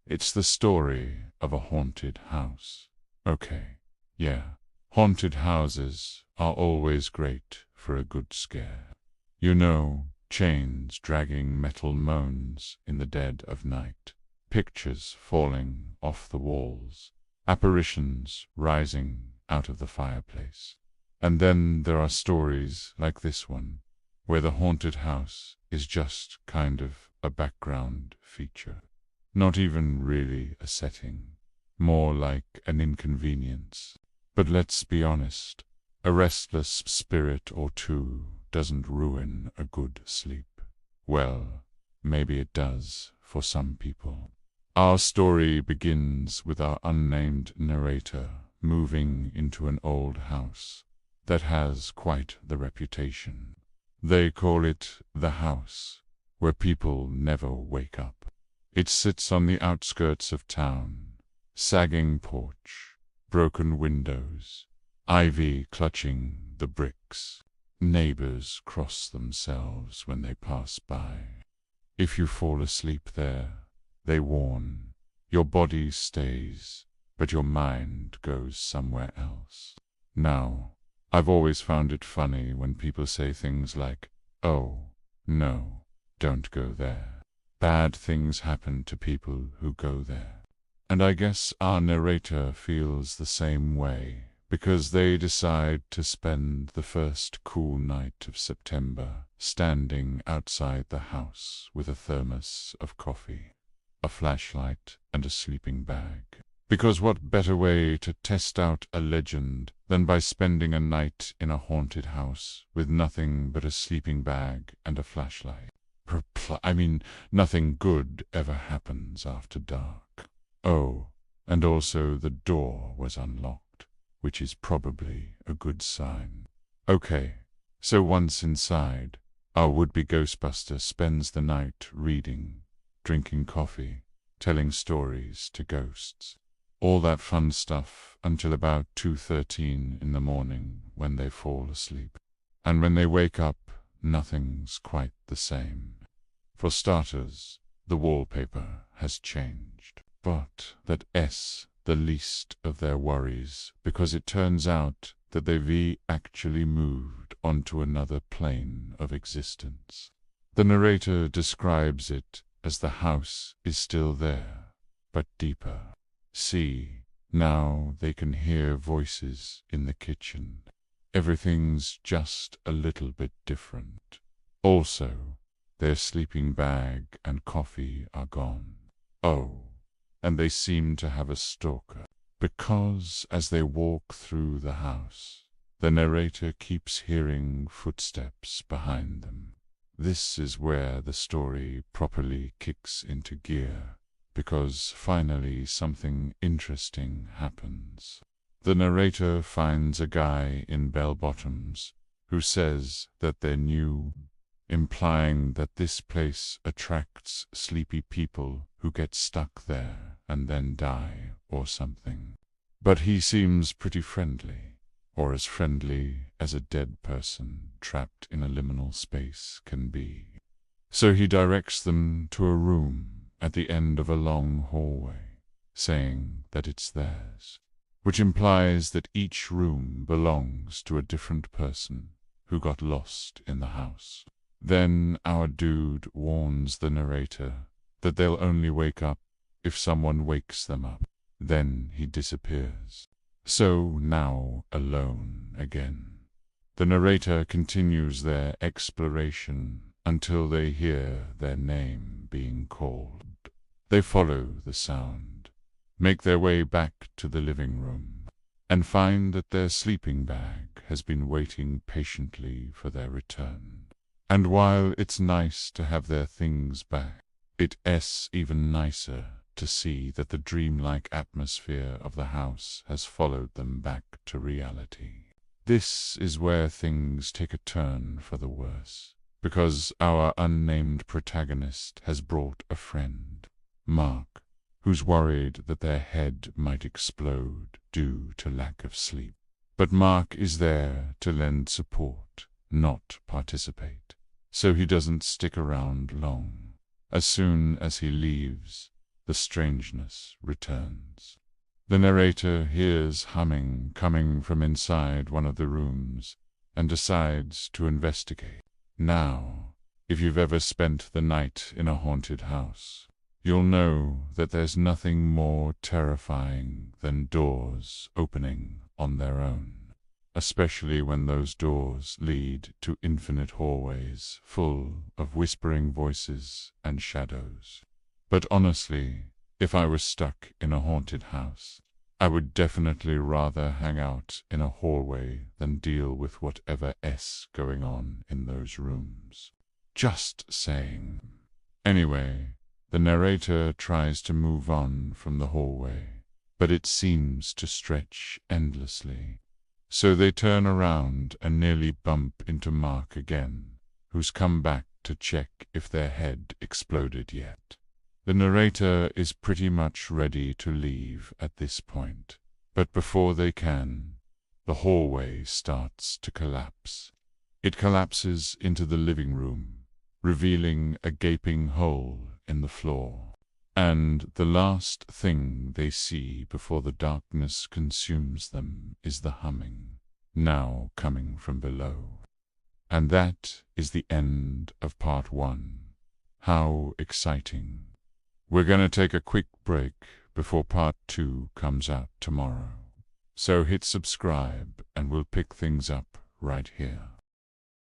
It's the story of a haunted house. Okay, yeah, haunted houses are always great for a good scare. You know, chains dragging metal moans in the dead of night, pictures falling off the walls, apparitions rising out of the fireplace. And then there are stories like this one, where the haunted house is just kind of a background feature. Not even really a setting, more like an inconvenience. But let's be honest, a restless spirit or two doesn't ruin a good sleep. Well, maybe it does for some people. Our story begins with our unnamed narrator moving into an old house that has quite the reputation. They call it the house where people never wake up. It sits on the outskirts of town, sagging porch, broken windows, ivy clutching the bricks. Neighbors cross themselves when they pass by. If you fall asleep there, they warn, your body stays, but your mind goes somewhere else. Now, I've always found it funny when people say things like, "Oh, no, don't go there. Bad things happen to people who go there." And I guess our narrator feels the same way, because they decide to spend the first cool night of September standing outside the house with a thermos of coffee, a flashlight, and a sleeping bag. Because what better way to test out a legend than by spending a night in a haunted house with nothing but a sleeping bag and a flashlight? Nothing good ever happens after dark. Oh, and also the door was unlocked, which is probably a good sign. Okay, so once inside, our would-be Ghostbuster spends the night reading, drinking coffee, telling stories to ghosts. All that fun stuff until about 2:13 in the morning when they fall asleep. And when they wake up, nothing's quite the same. For starters, the wallpaper has changed. But that's the least of their worries, because it turns out that they've actually moved onto another plane of existence. The narrator describes it as the house is still there, but deeper. See, now they can hear voices in the kitchen. Everything's just a little bit different. Also, their sleeping bag and coffee are gone. Oh, and they seem to have a stalker, because as they walk through the house, the narrator keeps hearing footsteps behind them. This is where the story properly kicks into gear, because finally something interesting happens. The narrator finds a guy in bell-bottoms who says that they're new, implying that this place attracts sleepy people who get stuck there and then die or something. But he seems pretty friendly, or as friendly as a dead person trapped in a liminal space can be. So he directs them to a room at the end of a long hallway, saying that it's theirs, which implies that each room belongs to a different person who got lost in the house. Then our dude warns the narrator that they'll only wake up if someone wakes them up. Then he disappears. So now alone again. The narrator continues their exploration until they hear their name being called. They follow the sound, make their way back to the living room, and find that their sleeping bag has been waiting patiently for their return. And while it's nice to have their things back, it's even nicer to see that the dreamlike atmosphere of the house has followed them back to reality. This is where things take a turn for the worse, because our unnamed protagonist has brought a friend, Mark, who's worried that their head might explode due to lack of sleep. But Mark is there to lend support, not participate, so he doesn't stick around long. As soon as he leaves, the strangeness returns. The narrator hears humming coming from inside one of the rooms and decides to investigate. Now, if you've ever spent the night in a haunted house, you'll know that there's nothing more terrifying than doors opening on their own, especially when those doors lead to infinite hallways full of whispering voices and shadows. But honestly, if I was stuck in a haunted house, I would definitely rather hang out in a hallway than deal with whatever's going on in those rooms. Just saying. Anyway, the narrator tries to move on from the hallway, but it seems to stretch endlessly. So they turn around and nearly bump into Mark again, who's come back to check if their head exploded yet. The narrator is pretty much ready to leave at this point, but before they can, the hallway starts to collapse. It collapses into the living room, revealing a gaping hole in the floor. And the last thing they see before the darkness consumes them is the humming, now coming from below. And that is the end of part 1. How exciting. We're going to take a quick break before part 2 comes out tomorrow. So hit subscribe and we'll pick things up right here.